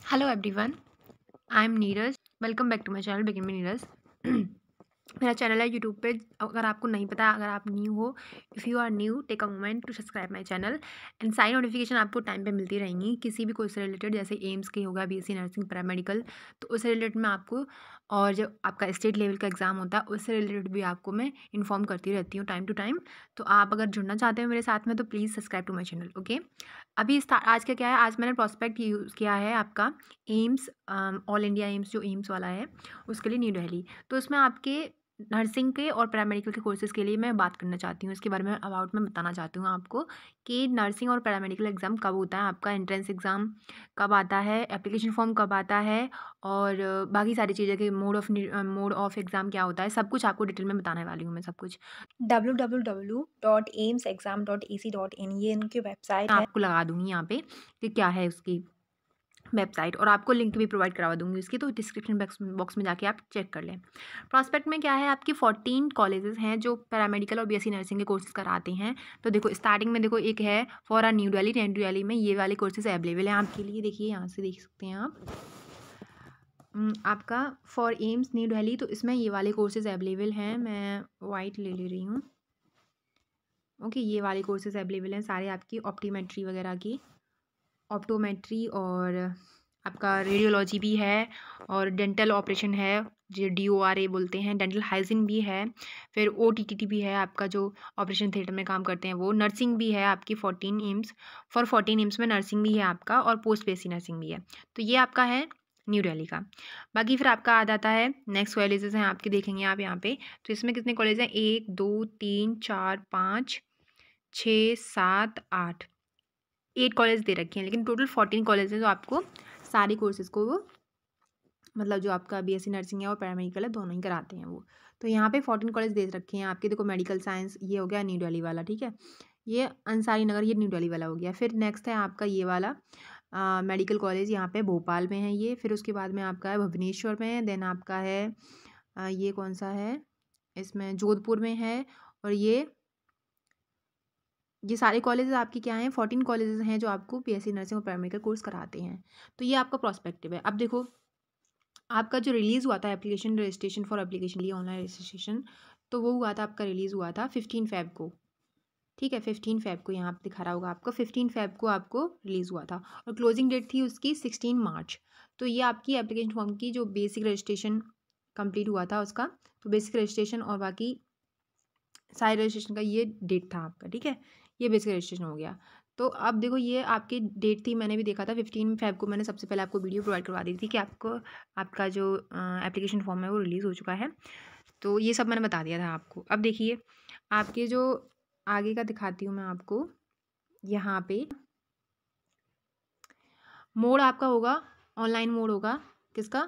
Hello everyone, I am Neeraj. Welcome back to my channel begin में नीरज। मेरा channel है YouTube पे। अगर आपको नहीं पता, अगर आप न्यू हो, if you are new, take a moment to subscribe my channel and सारी नोटिफिकेशन आपको टाइम पे मिलती रहेंगी किसी भी कोर्स से रिलेटेड, जैसे एम्स के होगा, बीएससी नर्सिंग, पैरामेडिकल, तो उससे रिलेटेड मैं आपको, और जब आपका स्टेट लेवल का एग्ज़ाम होता है उससे रिलेटेड भी आपको मैं इन्फॉर्म करती रहती हूँ टाइम टू टाइम। तो आप अगर जुड़ना चाहते हो मेरे साथ में तो please subscribe to my channel. Okay, अभी आज का क्या है, आज मैंने प्रॉस्पेक्ट यूज़ किया है आपका एम्स, ऑल इंडिया एम्स, जो एम्स वाला है उसके लिए न्यू दिल्ली। तो इसमें आपके नर्सिंग के और पैरामेडिकल के कोर्सेज़ के लिए मैं बात करना चाहती हूँ, इसके बारे में अबाउट मैं बताना चाहती हूँ आपको कि नर्सिंग और पैरामेडिकल एग्ज़ाम कब होता है, आपका एंट्रेंस एग्ज़ाम कब आता है, एप्लीकेशन फॉर्म कब आता है, और बाकी सारी चीज़ें कि मोड ऑफ एग्ज़ाम क्या होता है, सब कुछ आपको डिटेल में बताने वाली हूँ मैं सब कुछ। www.aimsexam.ac.in ये इनकी वेबसाइट है। आपको लगा दूँगी यहाँ पे कि क्या है उसकी वेबसाइट, और आपको लिंक भी प्रोवाइड करवा दूँगी उसकी, तो डिस्क्रिप्शन बॉक्स में जाके आप चेक कर लें। प्रॉस्पेक्ट में क्या है, आपकी 14 कॉलेजेस हैं जो पैरामेडिकल और बीएससी नर्सिंग के कोर्सेज़ कराते हैं। तो देखो स्टार्टिंग में देखो एक है फॉर न्यू दिल्ली में ये वाले कोर्सेज़ अवेलेबल हैं आपके लिए। देखिए यहाँ से देख सकते हैं आप। आपका फॉर एम्स न्यू दिल्ली, तो इसमें ये वाले कोर्सेज़ अवेलेबल हैं। मैं वाइट ले रही हूँ। ओके, ये वाले कोर्सेज़ अवेलेबल हैं सारे आपकी ऑप्टीमेट्री वगैरह की, ऑप्टोमेट्री, और आपका रेडियोलॉजी भी है, और डेंटल ऑपरेशन है जो DORA बोलते हैं, डेंटल हाइजीन भी है, फिर OTTT भी है आपका जो ऑपरेशन थिएटर में काम करते हैं वो, नर्सिंग भी है आपकी 14 एम्स, फॉर 14 एम्स में नर्सिंग भी है आपका, और पोस्ट BSc नर्सिंग भी है। तो ये आपका है न्यू दिल्ली का। बाकी फिर आपका आ जाता है नेक्स्ट कॉलेजेस हैं आपके, देखेंगे आप यहाँ पे। तो इसमें कितने कॉलेज हैं, 1 2 3 4 5 6 7 8 8 कॉलेज दे रखे हैं, लेकिन टोटल 14 कॉलेज हैं जो आपको सारे कोर्सेज़ को वो, मतलब जो आपका BSc नर्सिंग है और पैरामेडिकल है दोनों ही कराते हैं वो। तो यहाँ पे 14 कॉलेज दे रखे हैं आपके। देखो मेडिकल साइंस ये हो गया न्यू दिल्ली वाला, ठीक है, ये अंसारी नगर, ये न्यू दिल्ली वाला हो गया। फिर नेक्स्ट है आपका ये वाला मेडिकल कॉलेज, यहाँ पे भोपाल में है ये। फिर उसके बाद में आपका है भुवनेश्वर में, देन आपका है ये कौन सा है, इसमें जोधपुर में है। और ये सारे कॉलेजेस आपके क्या हैं, 14 कॉलेजेस हैं जो आपको BSc नर्सिंग और पैरामेडिकल कोर्स कराते हैं। तो ये आपका प्रोस्पेक्टिव है। अब देखो आपका जो रिलीज़ हुआ था एप्लीकेशन, रजिस्ट्रेशन फॉर एप्लीकेशन लिए ऑनलाइन रजिस्ट्रेशन, तो वो हुआ था आपका, रिलीज़ हुआ था 15 फ़ेब को, ठीक है, 15 फ़ेब को यहाँ पे दिखा रहा होगा आपको, 15 फ़ेब को आपको रिलीज़ हुआ था, और क्लोजिंग डेट थी उसकी 16 मार्च। तो ये आपकी एप्लीकेशन फॉर्म की जो बेसिक रजिस्ट्रेशन कंप्लीट हुआ था उसका, तो बेसिक रजिस्ट्रेशन और बाकी सारे रजिस्ट्रेशन का ये डेट था आपका, ठीक है, ये बेसिक रजिस्ट्रेशन हो गया। तो अब देखो ये आपकी डेट थी, मैंने भी देखा था 15 फ़ेब को, मैंने सबसे पहले आपको वीडियो प्रोवाइड करवा दी थी कि आपको आपका जो एप्लीकेशन फॉर्म है वो रिलीज़ हो चुका है। तो ये सब मैंने बता दिया था आपको। अब देखिए आपके जो आगे का दिखाती हूँ मैं आपको, यहाँ पे मोड आपका होगा, ऑनलाइन मोड होगा किसका,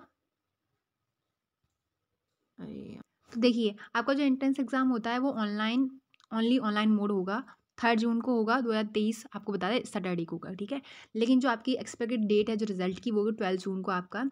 अरे यार। तो देखिए आपका जो एंट्रेंस एग्ज़ाम होता है वो ऑनलाइन, ओनली ऑनलाइन मोड होगा। 3 जून को होगा 2023, आपको बता दें सैटरडे को होगा, ठीक है। लेकिन जो आपकी एक्सपेक्टेड डेट है जो रिजल्ट की, वो होगी 12 जून को आपका,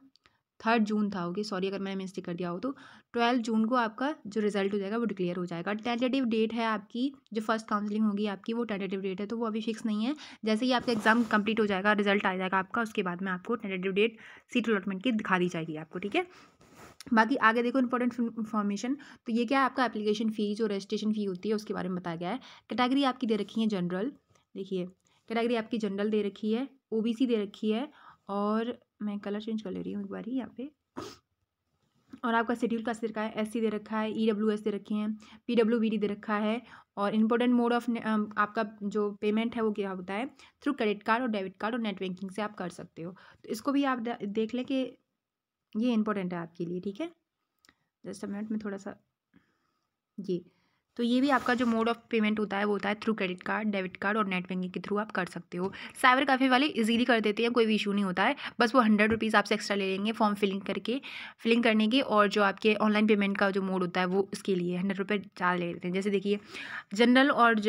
3 जून था, ओके सॉरी अगर मैंने मिस्टेक कर दिया हो तो। 12 जून को आपका जो रिजल्ट हो जाएगा वो डिक्लेयर हो जाएगा। टेंटेटिव डेट है आपकी, जो फर्स्ट काउंसलिंग होगी आपकी, वो टेंटेटिव डेट है, तो वो अभी फिक्स नहीं है। जैसे ही आपका एग्जाम कंप्लीट हो जाएगा, रिजल्ट आ जाएगा आपका, उसके बाद में आपको टेंटेटिव डेट सीट अलॉटमेंट की दिखा दी जाएगी आपको, ठीक है। बाकी आगे देखो इंपॉर्टेंट इन्फॉर्मेशन, तो ये क्या है, आपका एप्लीकेशन फ़ी, जो रजिस्ट्रेशन फ़ी होती है उसके बारे में बताया गया है। कैटेगरी आपकी दे रखी है जनरल, देखिए कैटेगरी आपकी जनरल दे रखी है, OBC दे रखी है, और मैं कलर चेंज कर ले रही हूँ एक बारी यहाँ पे, और आपका शेड्यूल कास्ट दे रखा है, SC दे रखा है, EWS दे रखे हैं, PWBD दे रखा है, और इंपॉर्टेंट मोड ऑफ आपका जो पेमेंट है वो क्या होता है, थ्रू क्रेडिट कार्ड और डेबिट कार्ड और नेट बैंकिंग से आप कर सकते हो। तो इसको भी आप देख लें कि ये इंपॉर्टेंट है आपके लिए, ठीक है। जस्ट अ मिनट में थोड़ा सा, ये तो ये भी आपका जो मोड ऑफ पेमेंट होता है वो होता है through credit card, debit card और नेट बैंकिंग के थ्रू आप कर सकते हो। साइबर कैफ़े वाले इजीली कर देते हैं, कोई भी इशू नहीं होता है, बस वो 100 रुपीज़ आपसे एक्स्ट्रा ले लेंगे फॉर्म फिलिंग करने के, और जो आपके ऑनलाइन पेमेंट का जो मोड होता है वो उसके लिए 100 रुपये चार्ज ले लेते हैं। जैसे देखिए जनरल और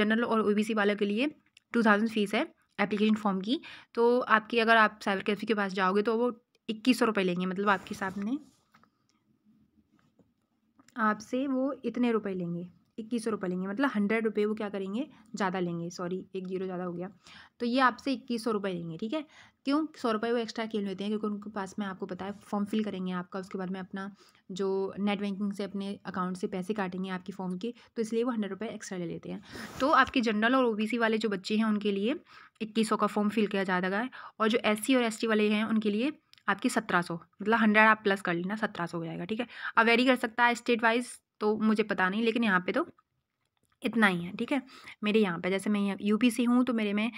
OBC वालों के लिए 2000 फीस है एप्लीकेशन फॉर्म की। तो आपकी अगर आप साइबर कैफ़े के पास जाओगे तो वो 2100 रुपये लेंगे, मतलब आपके सामने आपसे वो इतने रुपए लेंगे, 2100 रुपये लेंगे, मतलब 100 रुपये वो क्या करेंगे, ज़्यादा लेंगे, सॉरी एक जीरो ज़्यादा हो गया। तो ये आपसे 2100 रुपये लेंगे, ठीक है। क्यों 100 रुपये वो एक्स्ट्रा क्यों लेते हैं, क्योंकि उनके पास में आपको पता है फॉर्म फिल करेंगे आपका, उसके बाद में अपना जो नेट बैंकिंग से अपने अकाउंट से पैसे काटेंगे आपकी फॉर्म के, तो इसलिए वो 100 रुपये एक्स्ट्रा ले लेते हैं। तो आपके जनरल और ओबीसी वाले जो बच्चे हैं उनके लिए 2100 का फॉर्म फिल किया जाता है, और जो एससी और एसटी वाले हैं उनके लिए आपकी 1700, मतलब 100 आप प्लस कर लेना, 1700 हो जाएगा, ठीक है। अब वेरी कर सकता है स्टेट वाइज, तो मुझे पता नहीं, लेकिन यहाँ पे तो इतना ही है, ठीक है। मेरे यहाँ पे जैसे मैं यहाँ यूपी से हूँ, तो मेरे में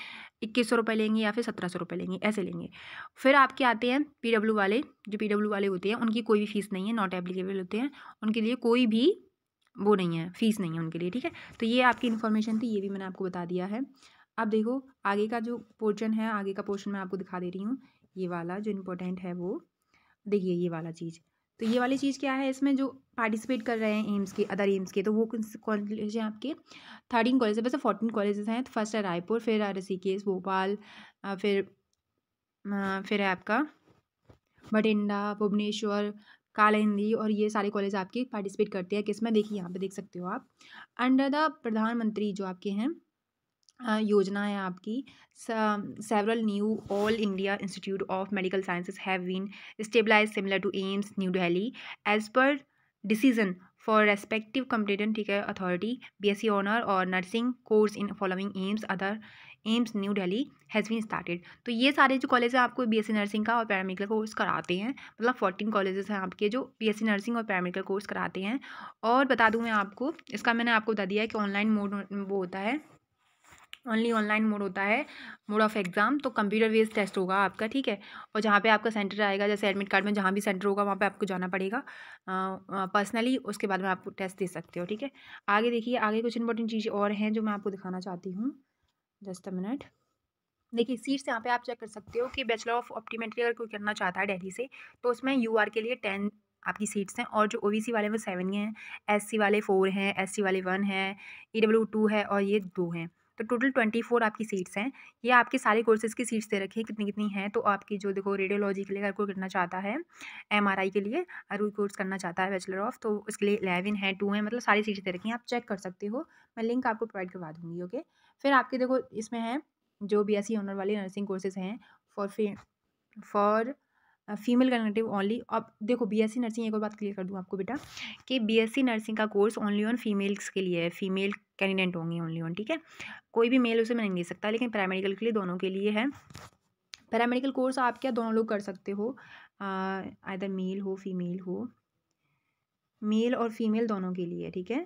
2100 रुपये लेंगे या फिर 1700 रुपये लेंगे, ऐसे लेंगे। फिर आपके आते हैं पीडब्ल्यू वाले, जो पीडब्ल्यू वाले होते हैं उनकी कोई भी फीस नहीं है, नॉट एप्लीकेबल होते हैं, उनके लिए कोई भी वो नहीं है, फीस नहीं है उनके लिए, ठीक है। तो ये आपकी इन्फॉर्मेशन थी, ये भी मैंने आपको बता दिया है। अब देखो आगे का जो पोर्शन है, आगे का पोर्शन मैं आपको दिखा दे रही हूँ, ये वाला जो इम्पोर्टेंट है वो देखिए, ये वाला चीज़। तो ये वाली चीज़ क्या है, इसमें जो पार्टिसिपेट कर रहे हैं एम्स के, अदर एम्स के, तो वो कॉलेज हैं आपके 13 कॉलेज है, वैसे 14 कॉलेजेस हैं। फर्स्ट है रायपुर, फिर है ऋषिकेश, भोपाल, फिर है आपका बठिंडा, भुवनेश्वर, कालिंदी, और ये सारे कॉलेज आपके पार्टिसिपेट करते हैं किसमें, देखिए यहाँ पे देख सकते हो आप, अंडर द प्रधानमंत्री जो आपके हैं योजना है आपकी। Several new All India Institute of Medical Sciences have been stabilise similar to AIIMS New Delhi as per decision for respective competent, ठीक है, अथॉरिटी। बीएससी ऑनर और nursing course in following AIIMS other AIIMS New Delhi has been started. तो ये सारे जो college हैं आपको BSc nursing का और पैरामेडिकल कोर्स कराते हैं, मतलब 14 कॉलेजेस हैं आपके जो बीएससी नर्सिंग और पैरामेडिकल कोर्स कराते हैं। और बता दूं मैं आपको, इसका मैंने आपको बता दिया है कि ऑनलाइन मोड वो होता है, ओनली ऑनलाइन मोड होता है, मोड ऑफ एग्ज़ाम। तो कंप्यूटर बेस्ड टेस्ट होगा आपका, ठीक है। और जहाँ पे आपका सेंटर आएगा, जैसे एडमिट कार्ड में जहाँ भी सेंटर होगा वहाँ पे आपको जाना पड़ेगा पर्सनली, उसके बाद में आप टेस्ट दे सकते हो, ठीक है। आगे देखिए, आगे कुछ इंपॉर्टेंट चीज़ और हैं जो मैं आपको दिखाना चाहती हूँ, जस्ट अ मिनट। देखिए सीट्स यहाँ पे आप चेक कर सकते हो कि बैचलर ऑफ ऑप्टीमेट्री अगर कोई करना चाहता है दिल्ली से, तो उसमें यूआर के लिए 10 आपकी सीट्स हैं, और जो ओबीसी वाले वो 7 हैं, एससी वाले 4 हैं, एसटी वाले 1 हैं, ईडब्ल्यू 2 है, और ये 2 हैं। तो टोटल 24 आपकी सीट्स हैं। ये आपके सारे कोर्सेज़ की सीट्स दे रखी हैं कितनी कितनी हैं। तो आपकी जो देखो रेडियोलॉजी के लिए अगर कोई करना चाहता है, एमआरआई के लिए अगर कोई कोर्स करना चाहता है बैचलर ऑफ, तो उसके लिए 11 है, 2 हैं, मतलब सारी सीट्स दे रखी हैं, आप चेक कर सकते हो। मैं लिंक आपको प्रोवाइड करवा दूँगी, ओके। फिर आपके देखो इसमें है जो बीएससी ऑनर वाले नर्सिंग कोर्सेज हैं फॉर फीमेल कैंडिडेट ओनली। अब देखो बीएससी नर्सिंग, एक और बात क्लियर कर दूँ आपको बेटा, कि बीएससी नर्सिंग का कोर्स ओनली ऑन फीमेल्स के लिए है, फीमेल कैंडिडेट होंगी ओनली ऑन, ठीक है। कोई भी मेल उसे में नहीं ले सकता, लेकिन पैरामेडिकल के लिए दोनों के लिए है। पैरामेडिकल कोर्स आप क्या दोनों लोग कर सकते हो, आइदर मेल हो फीमेल हो, मेल और फीमेल दोनों के लिए, ठीक है।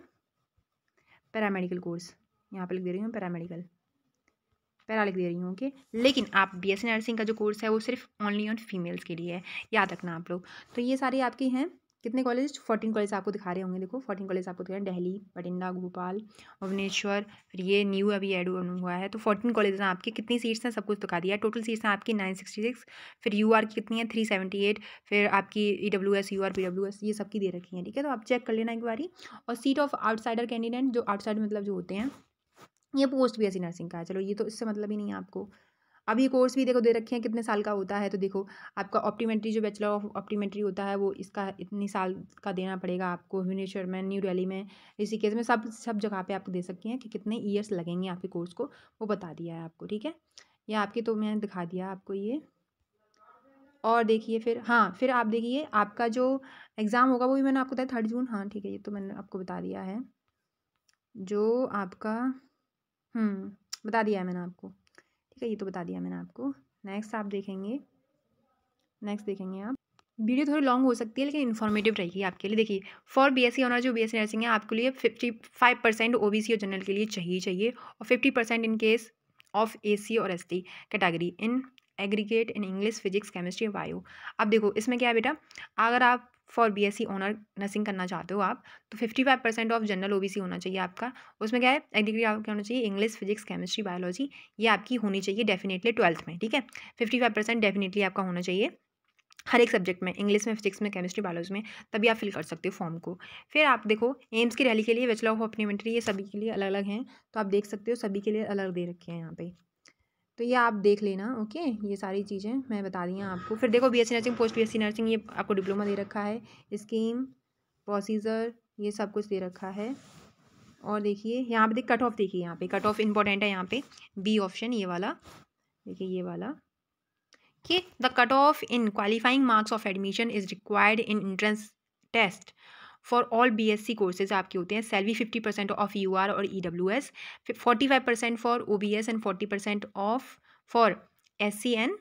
पैरामेडिकल कोर्स यहाँ पे लिख दे रही हूँ, पैरा लिख दे रही हूँ, ओके। लेकिन आप बीएससी नर्सिंग का जो कोर्स है वो सिर्फ ओनली ऑन फीमेल्स के लिए है, याद रखना आप लोग। तो ये सारे आपके हैं कितने कॉलेज, 14 कॉलेज आपको दिखा रहे होंगे, देखो 14 कॉलेज आपको दिखा रहे हैं, दिल्ली, बठिंडा, भोपाल, भुवनेश्वर, फिर ये न्यू अभी एड हुआ है। तो 14 कॉलेज हैं आपके, कितनी सीट्स हैं सब कुछ दिखा दिया। टोटल सीट्स हैं आपकी 966, फिर यूआर की कितनी है 378, फिर आपकी ईडब्ल्यूएस, यूआर, पीडब्ल्यूएस, ये सब की दे रखी है, ठीक है। तो आप चेक कर लेना एक बारी। और सीट ऑफ आउटसाइडर कैंडिडेट, जो आउटसाइड मतलब जो होते हैं, ये पोस्ट बीएससी नर्सिंग का है, चलो ये तो इससे मतलब ही नहीं है आपको। अब ये कोर्स भी देखो दे रखे हैं कितने साल का होता है, तो देखो आपका ऑप्टीमेट्री जो बैचलर ऑफ ऑप्टीमेट्री होता है वो इसका इतनी साल का देना पड़ेगा आपको। भुवनेश्वर में, न्यू दिल्ली में, ऋषिकेश में, सब जगह पे आपको दे सकती हैं कि कितने ईयर्स लगेंगे आपके कोर्स को, वो बता दिया है आपको, ठीक है। ये आपके तो मैंने दिखा दिया आपको ये। और देखिए फिर, हाँ फिर आप देखिए आपका जो एग्ज़ाम होगा वो भी मैंने आपको बताया 3 जून, हाँ ठीक है, ये तो मैंने आपको बता दिया है, जो आपका बता दिया है मैंने आपको, ठीक है, ये तो बता दिया मैंने आपको। नेक्स्ट आप देखेंगे, नेक्स्ट देखेंगे आप, वीडियो थोड़ी लॉन्ग हो सकती है लेकिन इन्फॉर्मेटिव रहेगी आपके लिए। देखिए फॉर बीएससी ऑनर, जो बीएससी नर्सिंग है आपके लिए 55% ओबीसी और जनरल के लिए चाहिए, और 50% इन केस ऑफ एसी और ST category in aggregate in English, physics, chemistry, bio. अब देखो इसमें क्या है बेटा, अगर आप फॉर बीएससी ऑनर नर्सिंग करना चाहते हो आप, तो 55% ऑफ जनरल ओबीसी होना चाहिए आपका। उसमें क्या है, एग्रीगेट आपका होना चाहिए इंग्लिश, फिजिक्स, केमिस्ट्री, बायोलॉजी, ये आपकी होनी चाहिए डेफिनेटली 12th में, ठीक है। 55% डेफिनेटली आपका होना चाहिए हर एक सब्जेक्ट में, इंग्लिश में, फिजिक्स में, केमिस्ट्री, बायोलॉजी में, तभी आप फिल कर सकते हो फॉर्म को। फिर आप देखो एम्स की रैली के लिए बैचलर ऑफ ऑप्टोमेट्री, ये सभी के लिए अलग अलग हैं, तो आप देख सकते हो सभी के लिए अलग दे रखे हैं यहाँ पे, तो ये आप देख लेना, ओके। ये सारी चीज़ें मैं बता दी हैं आपको। फिर देखो BSc nursing, post BSc nursing, ये आपको डिप्लोमा दे रखा है, स्कीम, प्रोसीजर, ये सब कुछ दे रखा है। और देखिए यहाँ पे देख कट ऑफ, देखिए यहाँ पे कट ऑफ इंपॉर्टेंट है, यहाँ पे बी ऑप्शन ये वाला, देखिए ये वाला कि the cut off in qualifying marks of admission is required in entrance test for all BSc courses आपके होते हैं। सैलरी 50% ऑफ यूआर और EWS, 45% for OBS and 40% of for SC and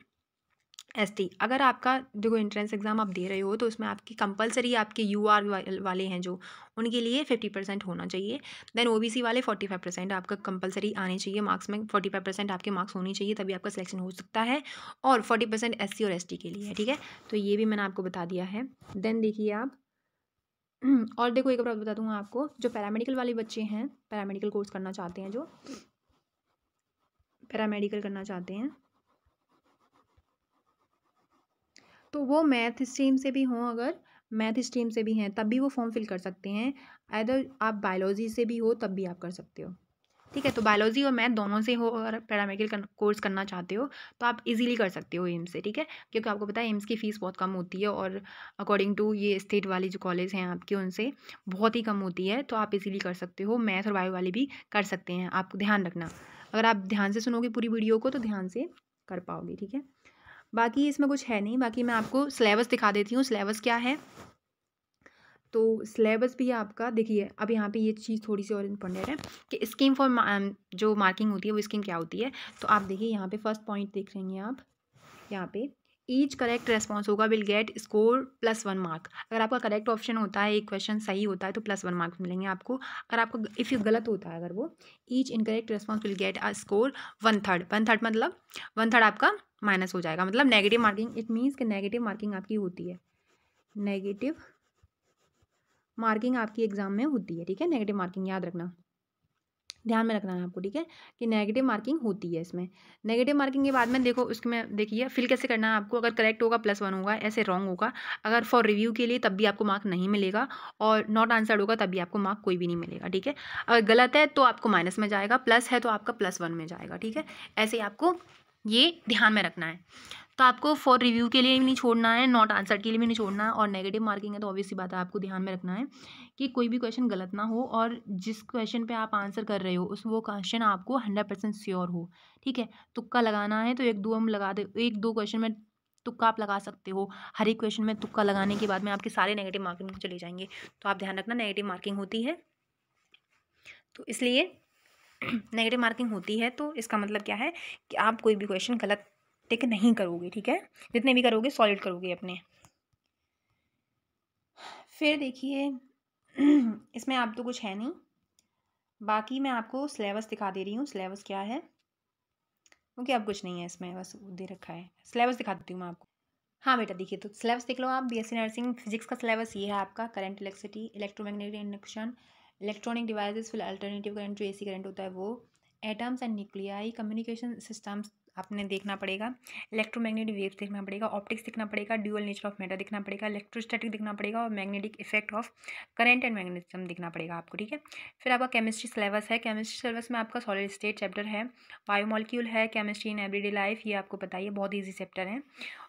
ST. अगर आपका देखो एंट्रेंस एग्जाम आप दे रहे हो तो उसमें आपकी कंपलसरी आपके यूआर वाले हैं जो, उनके लिए 50% होना चाहिए। देन ओबीसी वाले 45% आपका कंपलसरी आने चाहिए मार्क्स में, 45% आपके मार्क्स होनी चाहिए तभी आपका सिलेक्शन हो सकता है, और 40% एससी और एसटी के लिए है, ठीक है। तो ये भी मैंने आपको बता दिया है। देन देखिए आप और देखो एक बार बता दूंगा आपको, जो पैरामेडिकल वाले बच्चे हैं, पैरामेडिकल कोर्स करना चाहते हैं, जो पैरामेडिकल करना चाहते हैं, तो वो मैथ स्ट्रीम से भी हों, अगर मैथ स्ट्रीम से भी हैं तब भी वो फॉर्म फिल कर सकते हैं। अदर आप बायोलॉजी से भी हो तब भी आप कर सकते हो, ठीक है। तो बायोलॉजी और मैथ दोनों से हो, अगर पैरामेडिकल कोर्स करना चाहते हो तो आप इजीली कर सकते हो एम्स से, ठीक है। क्योंकि आपको पता है एम्स की फ़ीस बहुत कम होती है, और अकॉर्डिंग टू ये स्टेट वाली जो कॉलेज हैं आपके उनसे बहुत ही कम होती है, तो आप इजीली कर सकते हो। मैथ और बायो वाली भी कर सकते हैं, आपको ध्यान रखना, अगर आप ध्यान से सुनोगे पूरी वीडियो को तो ध्यान से कर पाओगे, ठीक है। बाकी इसमें कुछ है नहीं, बाकी मैं आपको सिलेबस दिखा देती हूँ। सिलेबस क्या है, तो सिलेबस भी आपका देखिए, अब यहाँ पे ये चीज़ थोड़ी सी और इम्पोर्टेंट है कि स्कीम फॉर जो मार्किंग होती है वो स्कीम क्या होती है। तो आप देखिए यहाँ पे फर्स्ट पॉइंट देख रहे हैं आप, यहाँ पे ईच करेक्ट रेस्पॉन्स होगा विल गेट स्कोर +1 मार्क। अगर आपका करेक्ट ऑप्शन होता है, एक क्वेश्चन सही होता है तो +1 मार्क्स मिलेंगे आपको। अगर आपको इफ़ यू गलत होता है, अगर वो each incorrect response will get a score 1/3, 1/3 मतलब 1/3 आपका माइनस हो जाएगा, मतलब नेगेटिव मार्किंग। इट मीन्स कि नेगेटिव मार्किंग आपकी होती है, नेगेटिव मार्किंग आपकी एग्जाम में होती है, ठीक है। नेगेटिव मार्किंग याद रखना, ध्यान में रखना है आपको, ठीक है, कि नेगेटिव मार्किंग होती है इसमें। नेगेटिव मार्किंग के बाद में देखो उसमें देखिए फिल कैसे करना है आपको। अगर करेक्ट होगा +1 होगा, ऐसे रॉन्ग होगा, अगर फॉर रिव्यू के लिए तब भी आपको मार्क नहीं मिलेगा, और नॉट आंसर्ड होगा तब भी आपको मार्क कोई भी नहीं मिलेगा, ठीक है। अगर गलत है तो आपको माइनस में जाएगा, प्लस है तो आपका +1 में जाएगा, ठीक है। ऐसे आपको ये ध्यान में रखना है। तो आपको फॉर रिव्यू के लिए भी नहीं छोड़ना है, नॉट आंसर के लिए भी नहीं छोड़ना है, और नेगेटिव मार्किंग है तो ऑब्वियस सी बात है आपको ध्यान में रखना है कि कोई भी क्वेश्चन गलत ना हो, और जिस क्वेश्चन पे आप आंसर कर रहे हो उस वो क्वेश्चन आपको 100% श्योर हो, ठीक है। तुक्का लगाना है तो 1-2 हम लगा दे, 1-2 क्वेश्चन में तुक्का आप लगा सकते हो। हर एक क्वेश्चन में तुक्का लगाने के बाद में आपके सारे नेगेटिव मार्किंग चले जाएंगे, तो आप ध्यान रखना नेगेटिव मार्किंग होती है। तो इसलिए नेगेटिव मार्किंग होती है तो इसका मतलब क्या है कि आप कोई भी क्वेश्चन गलत टिक नहीं करोगे, ठीक है। जितने भी करोगे सॉलिड करोगे अपने। फिर देखिए इसमें आप तो कुछ है नहीं, बाकी मैं आपको सिलेबस दिखा दे रही हूँ। सिलेबस क्या है, क्योंकि अब कुछ नहीं है इसमें, बस दे रखा है। सिलेबस दिखा देती हूँ मैं आपको। हाँ बेटा देखिए, तो सिलेबस देख लो आप। बीएससी नर्सिंग फिजिक्स का सिलेबस ये है आपका। Current electricity, electromagnetic induction, electronic devices, फिर अल्टरनेटिव करंट जो एसी करंट होता है वो, atoms and nuclei, communication systems आपने देखना पड़ेगा, इलेक्ट्रोमैग्नेटिक वेव्स देखना पड़ेगा, ऑप्टिक्स देखना पड़ेगा, ड्यूअल नेचर ऑफ मैटर देखना पड़ेगा, इलेक्ट्रोस्टैटिक देखना पड़ेगा, और magnetic effect of current and magnetism देखना पड़ेगा आपको, ठीक है। फिर आपका केमिस्ट्री सिलेबस है। केमिस्ट्री सिलेबस में आपका सॉलिड स्टेट चैप्टर है, बायोमोलिक्यूल है, केमिस्ट्री इन एवरीडे लाइफ, ये आपको बताइए, बहुत ईजी चैप्टर है।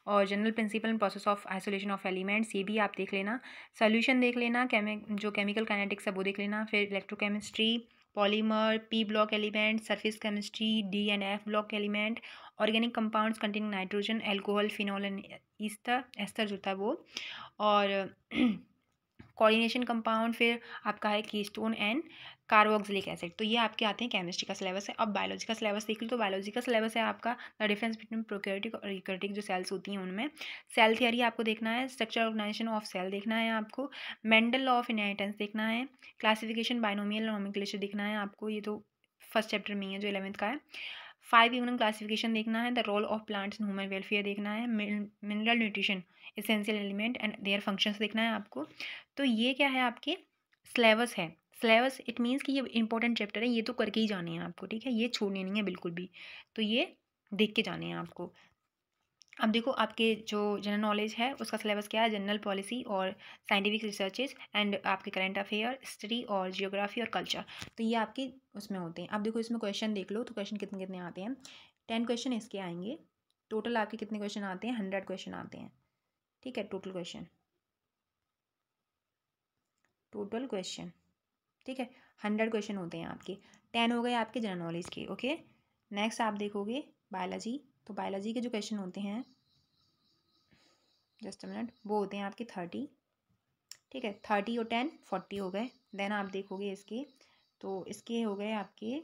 और general principle and process of isolation of elements, ये भी आप देख लेना। सॉल्यूशन देख लेना, जो केमिकल काइनेटिक्स है वो देख लेना। फिर electrochemistry, polymer, p block element, surface chemistry, d and f block element, organic compounds containing nitrogen, alcohol, phenol and ester, ester जो होता है वो, और कोऑर्डिनेशन कंपाउंड, फिर आपका है कीस्टोन एंड कार्बोक्सिलिक एसिड। तो ये आपके आते हैं केमिस्ट्री का सिलेबस है। अब बायोलॉजी का सिलेबस देख लो, तो बायोलॉजी का सिलेबस है आपका द डिफरेंस बिटवीन प्रोकैरियोटिक और यूकैरियोटिक जो सेल्स होती हैं उनमें। सेल थियरी आपको देखना है, स्ट्रक्चर ऑर्गेनाइजेशन ऑफ सेल देखना है आपको, मेंडल लॉ ऑफ इनहेरिटेंस देखना है, क्लासिफिकेशन बाइनोमियल नोमेनक्लेचर देखना है आपको, ये तो फर्स्ट चैप्टर में ही है जो 11th का है। 5 यूनिट क्लासिफिकेशन देखना है, the role of plants in human welfare देखना है, mineral nutrition, essential element and their functions देखना है आपको। तो ये क्या है आपके सिलेबस है। सिलेबस इट मीन्स कि ये इंपॉर्टेंट चैप्टर है, ये तो करके ही जाने हैं आपको, ठीक है, ये छोड़ने नहीं है बिल्कुल भी, तो ये देख के जाने हैं आपको। अब देखो आपके जो जनरल नॉलेज है उसका सिलेबस क्या है, जनरल पॉलिसी और साइंटिफिक रिसर्चेज एंड आपके करंट अफेयर, हिस्ट्री और जियोग्राफी और कल्चर, तो ये आपके उसमें होते हैं। अब देखो इसमें क्वेश्चन देख लो, तो क्वेश्चन कितने कितने आते हैं। 10 क्वेश्चन इसके आएंगे। टोटल आपके कितने क्वेश्चन आते हैं, 100 क्वेश्चन आते हैं, ठीक है। टोटल क्वेश्चन, ठीक है। 100 क्वेश्चन होते हैं आपके। 10 हो गए आपके जनरल नॉलेज के। ओके, नेक्स्ट आप देखोगे बायोलॉजी। तो बायोलॉजी के जो क्वेश्चन होते हैं, जस्ट अ मिनट, वो होते हैं आपके 30। ठीक है, 30 और 10 40 हो गए। देन आप देखोगे इसके, तो इसके हो गए आपके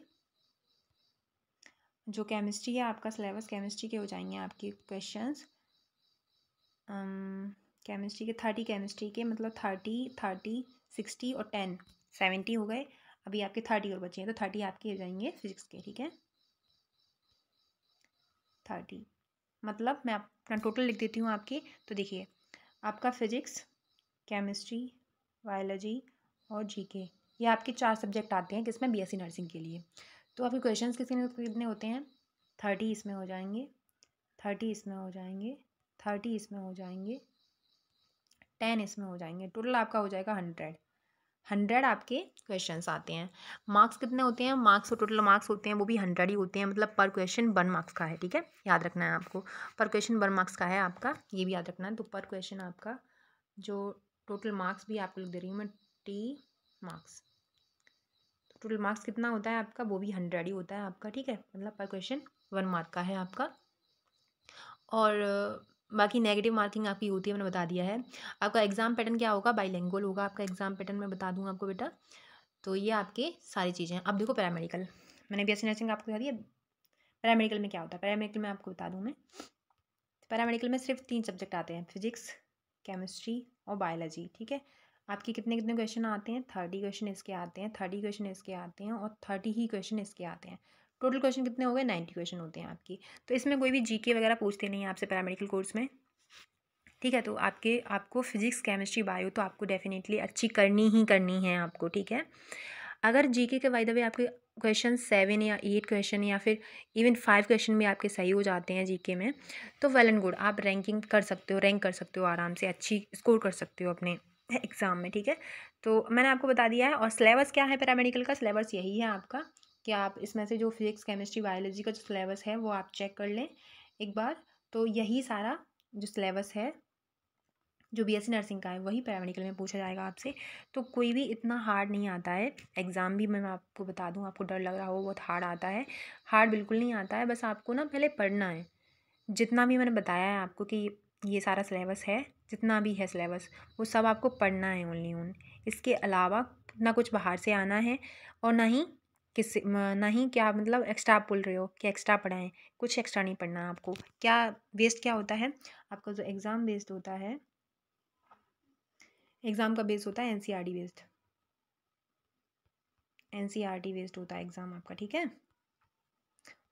जो केमिस्ट्री है आपका सिलेबस, केमिस्ट्री के हो जाएंगे आपके क्वेश्चंस। केमिस्ट्री के 30, केमिस्ट्री के मतलब 30 60 और 10 70 हो गए। अभी आपके 30 और बचे हैं, तो 30 आपके हो जाएंगे फिजिक्स के। ठीक है, 30 मतलब मैं अपना टोटल लिख देती हूँ आपके। तो देखिए, आपका फिजिक्स, केमिस्ट्री, बायोलॉजी और जीके, ये आपके 4 सब्जेक्ट आते हैं किसमें, बीएससी नर्सिंग के लिए। तो आपके क्वेश्चंस कितने होते हैं, 30 इसमें हो जाएंगे, 30 इसमें हो जाएंगे, 30 इसमें हो जाएंगे, 10 इसमें हो जाएंगे। टोटल आपका हो जाएगा 100 आपके क्वेश्चंस आते हैं। मार्क्स कितने होते हैं, मार्क्स तो टोटल मार्क्स होते हैं वो भी 100 ही होते हैं, मतलब पर क्वेश्चन 1 मार्क्स का है। ठीक है, याद रखना है आपको, पर क्वेश्चन 1 मार्क्स का है आपका, ये भी याद रखना है। तो पर क्वेश्चन आपका जो टोटल मार्क्स भी आपको लिख दे रही हूँ मैं, टी मार्क्स, तो टोटल मार्क्स कितना होता है आपका, वो भी 100 ही होता है आपका। ठीक है, मतलब पर क्वेश्चन 1 मार्क का है आपका। और बाकी नेगेटिव मार्किंग आपकी होती है, मैंने बता दिया है। आपका एग्ज़ाम पैटर्न क्या होगा, बाईलिंगुअल होगा आपका एग्ज़ाम पैटर्न, मैं बता दूँगा आपको बेटा। तो ये आपके सारी चीज़ें हैं। अब देखो पैरामेडिकल, मैंने बीएससी नर्सिंग आपको बता दिया। पैरामेडिकल में क्या होता है, पैरामेडिकल में आपको बता दूँ मैं। पैरामेडिकल में सिर्फ 3 सब्जेक्ट आते हैं, फिजिक्स, केमिस्ट्री और बायोलॉजी। ठीक है, आपके कितने कितने क्वेश्चन आते हैं, 30 क्वेश्चन इसके आते हैं, 30 क्वेश्चन इसके आते हैं और 30 ही क्वेश्चन इसके आते हैं। टोटल क्वेश्चन कितने हो गए, 90 क्वेश्चन होते हैं आपकी। तो इसमें कोई भी जीके वगैरह पूछते नहीं हैं आपसे पैरामेडिकल कोर्स में। ठीक है, तो आपको फिजिक्स, केमिस्ट्री, बायो तो आपको डेफिनेटली अच्छी करनी ही करनी है आपको। ठीक है, अगर जीके के बाय द वे आपके क्वेश्चन 7 या 8 क्वेश्चन या फिर इवन 5 क्वेश्चन भी आपके सही हो जाते हैं जीके में, तो वेल एंड गुड, आप रैंकिंग कर सकते हो, रैंक कर सकते हो आराम से, अच्छी स्कोर कर सकते हो अपने एग्ज़ाम में। ठीक है, तो मैंने आपको बता दिया है। और सिलेबस क्या है पैरामेडिकल का, सिलेबस यही है आपका कि आप इसमें से जो फिजिक्स, केमिस्ट्री, बायोलॉजी का जो सिलेबस है वो आप चेक कर लें एक बार। तो यही सारा जो सिलेबस है जो बीएससी नर्सिंग का है वही पैरामेडिकल में पूछा जाएगा आपसे। तो कोई भी इतना हार्ड नहीं आता है एग्ज़ाम भी, मैं आपको बता दूं, आपको डर लग रहा हो बहुत हार्ड आता है, हार्ड बिल्कुल नहीं आता है। बस आपको ना पहले पढ़ना है, जितना भी मैंने बताया है आपको कि ये सारा सिलेबस है, जितना भी है सिलेबस वो सब आपको पढ़ना है ओनली। इसके अलावा ना कुछ बाहर से आना है और ना ही क्या मतलब एक्स्ट्रा आप बोल रहे हो कि एक्स्ट्रा पढ़ाएं, कुछ एक्स्ट्रा नहीं पढ़ना आपको। क्या वेस्ट क्या होता है आपका, जो एग्ज़ाम बेस्ड होता है, एग्ज़ाम का बेस होता है एनसीईआरटी बेस्ड, एनसीईआरटी बेस्ड होता है एग्ज़ाम आपका। ठीक है,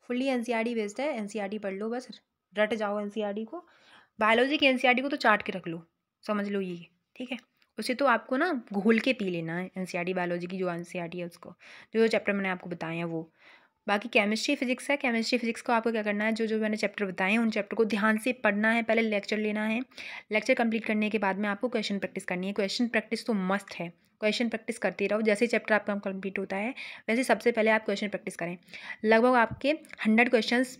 फुल्ली एनसीईआरटी बेस्ड है, एनसीईआरटी पढ़ लो, बस रट जाओ एनसीईआरटी को। बायोलॉजी की एनसीईआरटी को तो चाट के रख लो, समझ लो ये। ठीक है, उसे तो आपको ना घोल के पी लेना है, एनसीईआरटी बायोलॉजी की जो एनसीईआरटी है उसको, जो चैप्टर मैंने आपको बताए हैं वो। बाकी केमिस्ट्री फिजिक्स है, केमिस्ट्री फिजिक्स को आपको क्या करना है, जो जो मैंने चैप्टर बताए हैं उन चैप्टर को ध्यान से पढ़ना है, पहले लेक्चर लेना है। लेक्चर कंप्लीट करने के बाद में आपको क्वेश्चन प्रैक्टिस करनी है। क्वेश्चन प्रैक्टिस तो मस्ट है, क्वेश्चन प्रैक्टिस करते रहो। जैसे चैप्टर आपका कंप्लीट होता है वैसे सबसे पहले आप क्वेश्चन प्रैक्टिस करें। लगभग आपके 100 क्वेश्चंस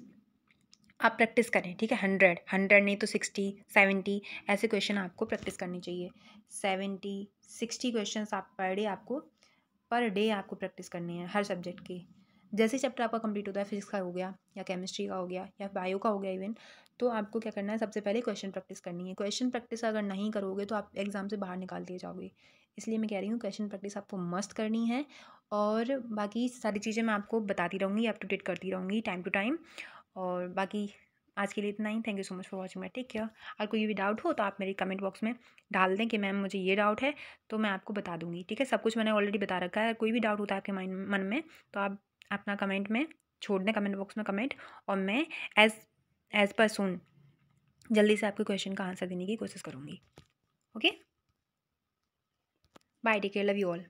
आप प्रैक्टिस करें। ठीक है, 100 नहीं तो 60 70 ऐसे क्वेश्चन आपको प्रैक्टिस करनी चाहिए। 70 60 क्वेश्चन आप पर डे आपको प्रैक्टिस करनी है हर सब्जेक्ट की। जैसे चैप्टर आपका कंप्लीट होता है, फिजिक्स का हो गया या केमिस्ट्री का हो गया या बायो का हो गया इवन, तो आपको क्या करना है, सबसे पहले क्वेश्चन प्रैक्टिस करनी है। क्वेश्चन प्रैक्टिस अगर नहीं करोगे तो आप एग्ज़ाम से बाहर निकाल दिए जाओगे। इसलिए मैं कह रही हूँ क्वेश्चन प्रैक्टिस आपको मस्ट करनी है। और बाकी सारी चीज़ें मैं आपको बताती रहूँगी, अप टू डेट करती रहूँगी टाइम टू टाइम। और बाकी आज के लिए इतना ही। Thank you so much for watching my, take care. और कोई भी डाउट हो तो आप मेरे कमेंट बॉक्स में डाल दें कि मैम मुझे ये डाउट है, तो मैं आपको बता दूंगी। ठीक है, सब कुछ मैंने ऑलरेडी बता रखा है। कोई भी डाउट होता है आपके मन में तो आप अपना कमेंट में छोड़ दें, कमेंट बॉक्स में कमेंट, और मैं एज पर सून जल्दी से आपके क्वेश्चन का आंसर देने की कोशिश करूँगी। Okay, bye, take care, love you all.